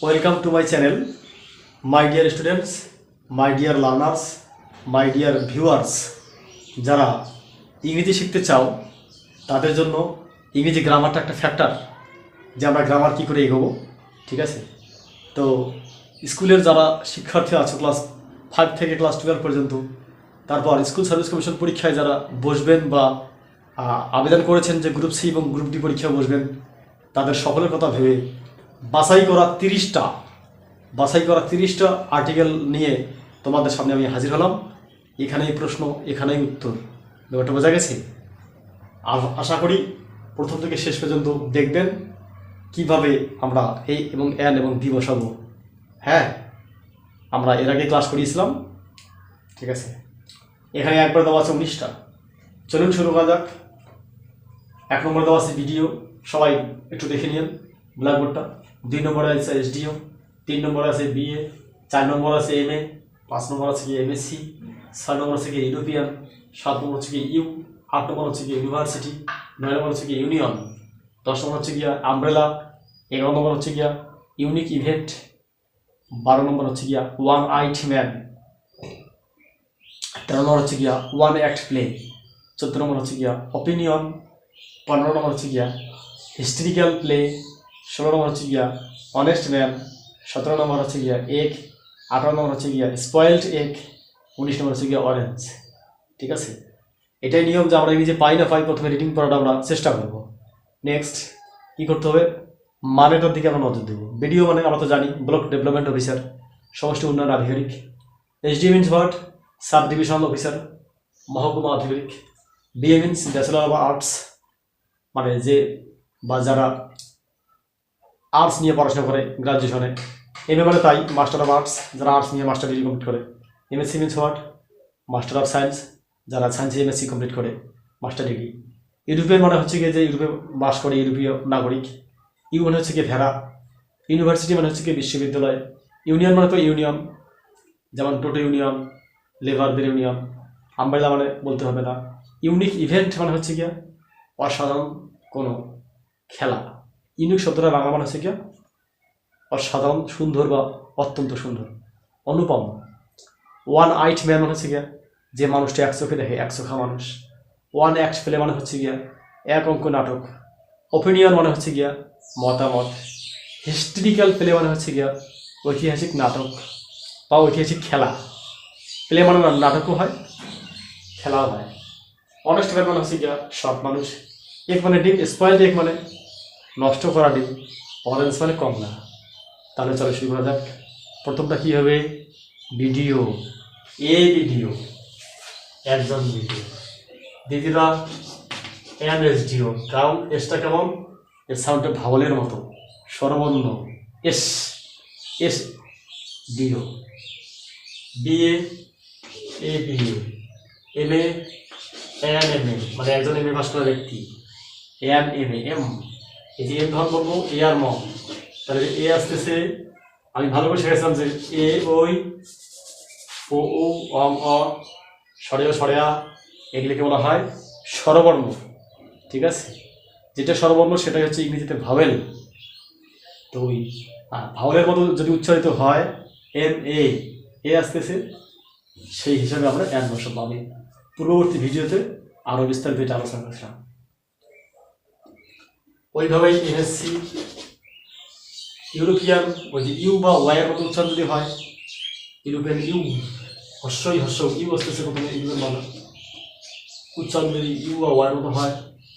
Welcome to my channel, my dear students, my dear learners, my dear viewers. যারা ইংরেজি শিখতে চাও তাদের জন্য ইংরেজি গ্রামারটা একটা ফ্যাক্টর, যে আমরা গ্রামার কী করে এগোবো। ঠিক আছে, তো স্কুলের যারা শিক্ষার্থী আছো ক্লাস 5 থেকে ক্লাস 12 পর্যন্ত, তারপর স্কুল সার্ভিস কমিশন পরীক্ষায় যারা বসবেন বা আবেদন করেছেন যে গ্রুপ সি এবং গ্রুপ ডি পরীক্ষা বসবেন, তাদের সকলের কথা ভেবে বাছাই করা 30টা আর্টিকেল নিয়ে তোমাদের সামনে আমি হাজির হলাম। এখানেই প্রশ্ন, এখানেই উত্তর। ব্যাপারটা বোঝা গেছে? আশা করি প্রথম থেকে শেষ পর্যন্ত দেখবেন কিভাবে আমরা এ এবং এন এবং বি বসাবো। হ্যাঁ, আমরা এর আগে ক্লাস করিয়েছিলাম। ঠিক আছে, এখানে একবার দেওয়া আছে 19টা। চলুন শুরু করা যাক। 1 নম্বর দেওয়া আছে ভিডিও, সবাই একটু দেখে নিন ব্ল্যাকবোর্ডটা। 2 নম্বরে আছে এসডিও, 3 নম্বরে আছে বিএ, 4 নম্বর আছে এমএ, 5 নম্বর আছে কি এমএসসি, 6 নম্বর আছে কি ইউরোপিয়ান, 7 নম্বর হচ্ছে কি ইউ, 8 নম্বর হচ্ছে কি ইউনিভার্সিটি, 9 নম্বর হচ্ছে কি ইউনিয়ন, 10 নম্বর হচ্ছে গিয়া আমব্রেলা, 11 নম্বর হচ্ছে গিয়া ইউনিক ইভেন্ট, 12 নম্বর হচ্ছে গিয়া ওয়ান আইট ম্যান, 13 নম্বর হচ্ছে গিয়া ওয়ান অ্যাক্ট প্লে, 14 নম্বর হচ্ছে গিয়া অপিনিয়ন, 15 নম্বর হচ্ছে গিয়া হিস্ট্রিক্যাল প্লে, 16 নম্বর হচ্ছে গিয়া অনেস্ট ম্যান, 17 নম্বর হচ্ছে গিয়া এগ, 18 নম্বর হচ্ছে গিয়া স্পয়েলড এগ, 19 নম্বর হচ্ছে গিয়া অরেঞ্জ। ঠিক আছে, এটাই নিয়ম যে আমরা নিজে পাই না পাই, প্রথমে রিডিং পড়াটা আমরা চেষ্টা করব। নেক্সট কী করতে হবে, মানেটার দিকে আমরা নজর দেবো। বিডিও মানে আমরা তো জানি ব্লক ডেভেলপমেন্ট অফিসার, সমষ্টি উন্নয়ন আধিকারিক। SD means what, sub divisional officer, মহকুমা আধিকারিক। BA means bachelor of arts, মানে যে বা যারা আর্টস নিয়ে পড়াশোনা করে গ্রাজুয়েশনে। এমএ মানে তাই মাস্টার অফ আর্টস, যারা আর্টস নিয়ে মাস্টার ডিগ্রি কমপ্লিট করে। MSc means what, master of science, যারা সায়েন্সে এমএসসি কমপ্লিট করে মাস্টার ডিগ্রি। ইউরোপিয়ান মানে হচ্ছে গিয়ে যে ইউরোপে বাস করে ইউরোপীয় নাগরিক। ইউ মানে হচ্ছে গিয়ে ভেড়া। ইউনিভার্সিটি মানে হচ্ছে গিয়ে বিশ্ববিদ্যালয়। ইউনিয়ন মানে তো ইউনিয়ন, যেমন টোটো ইউনিয়ন, লেবারদের ইউনিয়ন। আমব্রেলা মানে বলতে হবে না। ইউনিক ইভেন্ট মানে হচ্ছে গিয়া অসাধারণ কোনো খেলা। ইউনিক শব্দটা বাংলা মানে হচ্ছে গিয়া অসাধারণ, সুন্দর বা অত্যন্ত সুন্দর, অনুপম। ওয়ান আইট ম্যান মানে হচ্ছে গিয়া যে মানুষটা এক চোখে দেখে, এক চোখা মানুষ। ওয়ান অ্যাক্ট প্লে মানে হচ্ছে গিয়া এক অঙ্ক নাটক। ওপিনিয়ন মানে হচ্ছে গিয়া মতামত। হিস্ট্রিক্যাল প্লে মানে হচ্ছে গিয়া ঐতিহাসিক নাটক বা ঐতিহাসিক খেলা। প্লে মানে নাটকও হয়, খেলাও হয়। অনেস্ট ম্যান মানে হচ্ছে গিয়া সৎ মানুষ। এক মানে ডিম, স্পয়েলড এক মানে নষ্ট করা ডিম, অরেঞ্জ মানে কমলা। তাহলে চলো শুরু করা যাক। প্রথমটা কী হবে, ভিডিও। ভিডিও একজন ভিডিও। দ্বিতীয়টা এনএসডিও, কারণ এসটা কেমন, এর সাউন্ডটা ভাওয়ালের মতো, স্বরবর্ণ এস, এস ডিও। বিএ, এ বিএ। এমএ, এন এমএ, মানে একজন এমএ পাস করা ব্যক্তি। এম এমএ, এম, এই যে এম ধর করবো এ আর মম, তাহলে এ আসতেছে, আমি ভালো করে শিখেছিলাম যে এ ওই, ও ও, অম অ, সরেও সরেয়া, এগুলিকে বলা হয় স্বরবর্ণ। ঠিক আছে, যেটা স্বরবর্ণ সেটাই হচ্ছে ইংরেজিতে ভাওয়েল। তো ওই ভাওয়েলের মতো যদি উচ্চারিত হয় এম এ আসতেছে, সেই হিসাবে আমরা এন বসাবো। আমি পূর্ববর্তী ভিডিওতে আরও বিস্তারিত এটা আলোচনা করেছিলাম। ওইভাবেই এমএসসি। ইউরোপিয়ান, ওই যে ইউ বা ওয়াইয়ের মতো উচ্চারণ যদি হয়, ইউরোপিয়ান ইউ, হস্যই হস্য ইউ আসতেছে প্রথমে, ইউরোপিয়ান মানে উচ্চারণ যদি ইউ বা ওয়াইয়ের মতো হয়,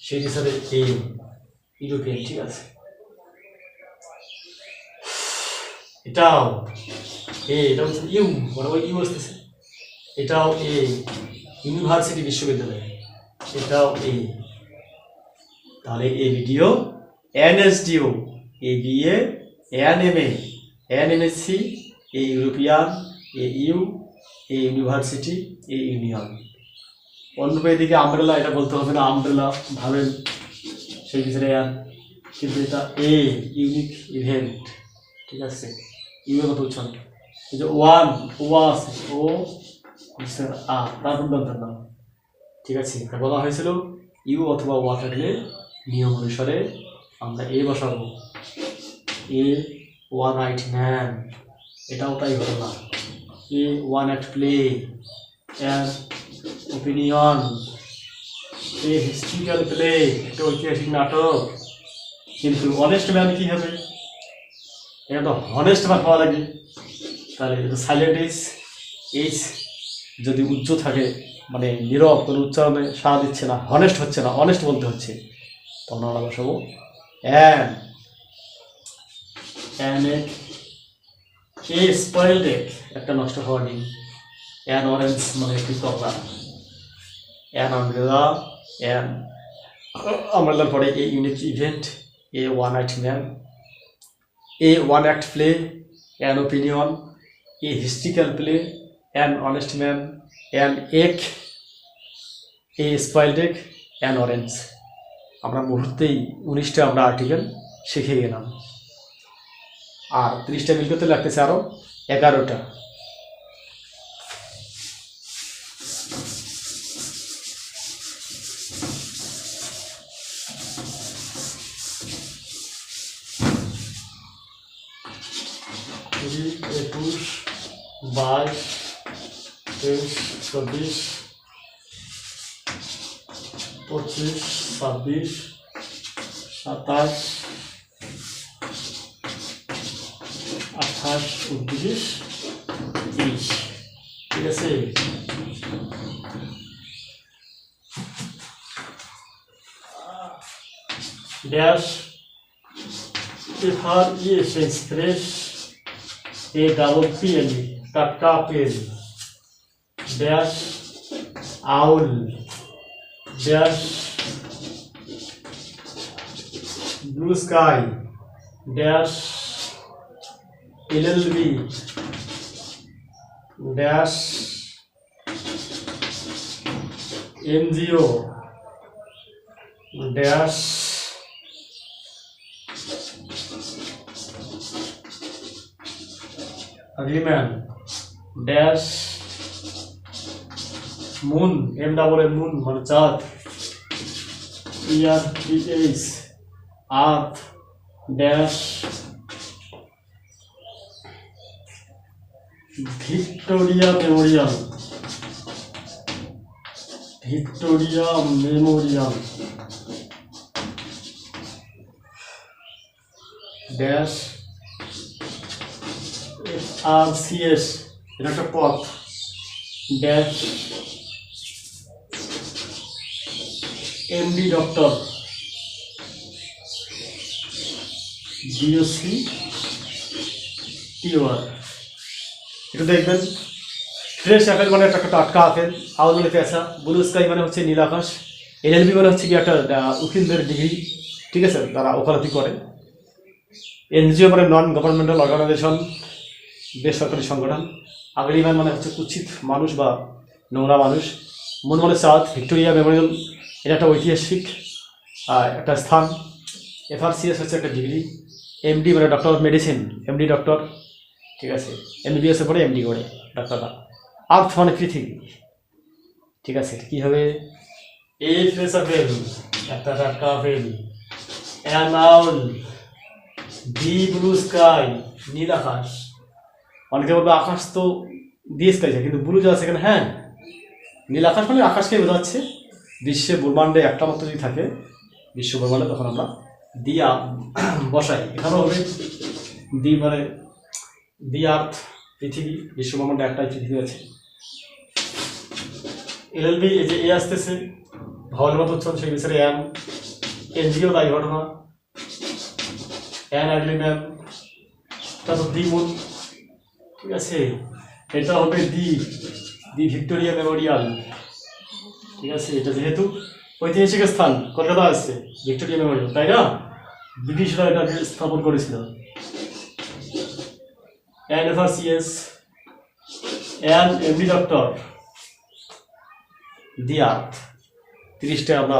সেই হিসাবে এম, ইউরোপিয়ান। ঠিক আছে, এটাও এটা হচ্ছে ইউ, মানে ওই ইউ আসতেছে, এটাও এ, ইউনিভার্সিটি বিশ্ববিদ্যালয়, এটাও এ। তাহলে a video, an SDO, a BA, an MA, an MSc, a European, a U, a university, a union. অন্য এদিকে আমব্রেলা, এটা বলতে হবে না, আমব্রেলা ভাবেন সেই ভিতরে এন, কিন্তু এটা এ, ইউনিক ইভেন্ট। ঠিক আছে, ইউ এর মতো উচ্চারণ। এই যে ওয়ান, ওয়া আছে, ও তারপর দন্তের নাম। ঠিক আছে, বলা হয়েছিল ইউ অথবা ওয়া থাকলে নিয়ম অনুসারে আমরা এ বসাবো। এ ওয়ান নাইট ম্যান, এটাও তাই হলো না। A one act play, an opinion, a historical play, একটা ঐতিহাসিক নাটক। কিন্তু অনেস্ট ম্যান কি হবে? এটা তো হনেস্ট ম্যান হওয়া লাগে। তাহলে সাইলেন্ট এইচ যদি উচ্চ থাকে, মানে নীরব, কোনো উচ্চারণে সাড়া দিচ্ছে না, হনেস্ট হচ্ছে না, অনেস্ট বলতে হচ্ছে, তখন আমরা বসাবো an. An A spoiled egg, একটা নষ্ট হওয়া ডিম। অ্যান অরেঞ্জ মানে একটি কমলা। অ্যান আমব্রেলা, অ্যান আমব্রেলার পরে a unique event, A one night man, A one act play, an opinion, a historical play, an honest man, an egg, A spoiled egg, an orange. আমরা মুহূর্তেই 19টা আমরা article শিখে গেলাম, আর 30টা মিল করতে লাগতেছে আরও 11টা। কুড়ি, 21, 22, 23, 24, 25, 26, 27, 28, 29, 30। ঠিক আছে? Dash F R E S S fresh, A double P L E টাটকা পেল। Dash owl, dash blue sky, dash LLB, dash NGO, dash agreement, dash moon, M double M moon মানে চাঁদ, EARTH earth, dash Victoria Memorial, Victoria Memorial, dash FRCS, এটা একটা পথ, dash MD doctor, DOC T O R. এটা দেখবেন fresh apple মানে একটা টাটকা আপেল, আউল মানে পেঁচা, ব্লু স্কাই মানে হচ্ছে নীল আকাশ, এলএলবি মানে হচ্ছে কি একটা উকিলদের ডিগ্রি, ঠিক আছে, তারা ওকালতি করে। এনজিও মানে নন গভর্নমেন্টাল অর্গানাইজেশন, বেসরকারি সংগঠন। আগলিম্যান মানে হচ্ছে কুৎসিত মানুষ বা নোংরা মানুষ। মুন মানে চাঁদ, ভিক্টোরিয়া মেমোরিয়াল এটা একটা ঐতিহাসিক একটা স্থান। FRCS হচ্ছে একটা ডিগ্রি। এমডি মানে doctor of medicine, MD doctor, ঠিক আছে, MBBS পরে এমডি করে ডাক্তাররা। আর্থ মানে পৃথিবী, ঠিক আছে। কী হবে? এ ফ্রেশ আপেল, একটা টাটকা apple, an owl, the blue sky, নীল আকাশ। অনেকে বলবে আকাশ তো দিয়ে স্কাই, কিন্তু ব্লু যা আছে এখানে, হ্যাঁ নীল আকাশ মানে আকাশকে বোঝাচ্ছে। বিশ্বে ব্রহ্মাণ্ডে একটা মাত্র যদি থাকে বিশ্ব ব্রহ্মাণ্ডে, তখন আমরা দিয়া বসাই। এখানেও হবে দি মানে দি আর্থ, পৃথিবী, বিশ্ব ব্রহ্মাণ্ডে একটাই পৃথিবী আছে। এলএলবি এই যে এ আসতেছে ভাওয়ালের মতো উচ্চারণ, সেই বিচারে অ্যান। এনজিও তাই ঘটনা, অ্যান অ্যাগ্রিম্যান, তারপর দি মুন, ঠিক আছে। এটা হবে দি ভিক্টোরিয়া মেমোরিয়াল, ঠিক আছে। এটা যেহেতু ঐতিহাসিক স্থান, কলকাতা আছে ভিক্টোরিয়া মেমোরিয়াল, তাই না? ব্রিটিশরা এটাকে স্থাপন করেছিল। An FRCS, an MD doctor, the earth. 30টা আমরা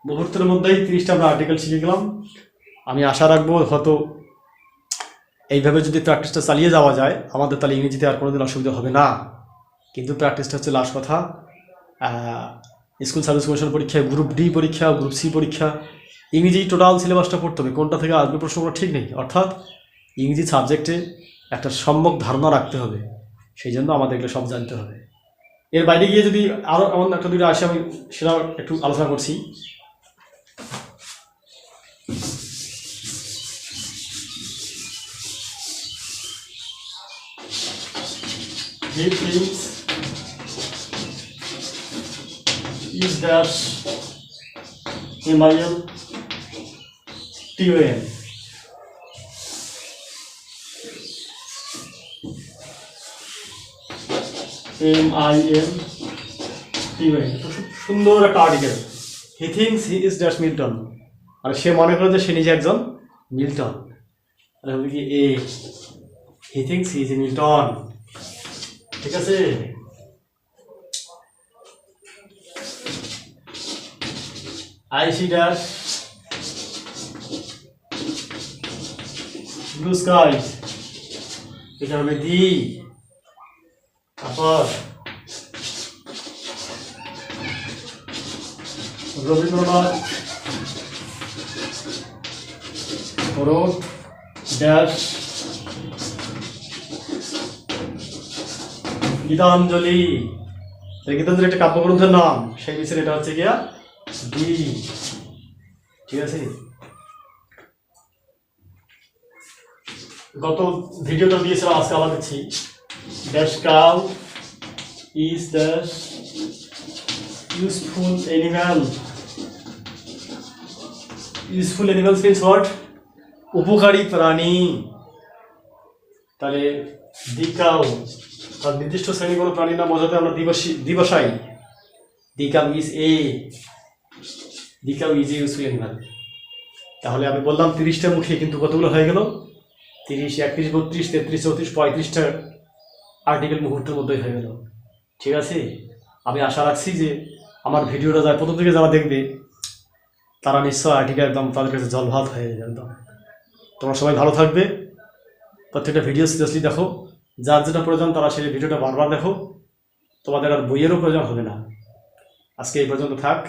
মুহূর্তের মধ্যেই 30টা আমরা আর্টিকেল শিখে গেলাম। আমি আশা রাখবো হয়তো এইভাবে যদি প্র্যাকটিসটা চালিয়ে যাওয়া যায় আমাদের, তাহলে ইংরেজিতে আর কোনোদিন অসুবিধা হবে না। কিন্তু প্র্যাকটিসটা হচ্ছে লাস্ট কথা। স্কুল সার্ভিস কমিশন পরীক্ষায়, গ্রুপ ডি পরীক্ষা, গ্রুপ সি পরীক্ষা, ইংরেজি টোটাল সিলেবাসটা পড়তে হবে। কোনটা থেকে আসবে প্রশ্নগুলো ঠিক নেই, অর্থাৎ ইংরেজি সাবজেক্টে একটা সম্যক ধারণা রাখতে হবে, সেই জন্য আমাদের এগুলো সব জানতে হবে। এর বাইরে গিয়ে যদি আরও এমন একটা দুটো আসে, আমি সেটা একটু আলোচনা করছি। He thinks is dash MILTON. MILTON, সুন্দর একটা article. He thinks he is dash Milton, আর সে মনে করে যে সে নিজে একজন মিল্টন। আর হবে কি a, he thinks he is a Milton. ঠিক আছে? I see dash blue sky, এটা হবে দি। তারপর রবীন্দ্রনাথ wrote ড্যাশ গীতাঞ্জলি। গীতাঞ্জলি একটা কাব্যগ্রন্থের নাম, সেই বিষয়ে এটা হচ্ছে গিয়া ডি। ঠিক আছে? গত ভিডিওটা দিয়েছিলাম, আজকে আবার দিচ্ছি। Dash cow is dash useful animal. Useful animals means what? উপকারী প্রাণী। তাহলে দি কাউ, তার নির্দিষ্ট শ্রেণী কোনো প্রাণীর নাম বোঝাতে আমরা দিবসাই। The cow is a, the cow is a useful animal. তাহলে আমি বললাম 30টা মুখে, কিন্তু কতগুলো হয়ে গেল? 30, 31, 32, 33, 34, 35টা আর্টিকেল মুহূর্তের মধ্যেই হয়ে গেল। ঠিক আছে? আমি আশা রাখছি যে আমার ভিডিওটা যায় প্রথম থেকে যারা দেখবে, তারা নিশ্চয় আর্টিকেল একদম তাদের কাছে জলভাত হয়ে যাবে একদম। তোমরা সবাই ভালো থাকবে, প্রত্যেকটা ভিডিও সিরিয়াসলি দেখো, যার যেটা প্রয়োজন তারা সেই ভিডিওটা বারবার দেখো, তোমাদের আর বইয়েরও প্রয়োজন হবে না। আজকে এই পর্যন্ত থাক।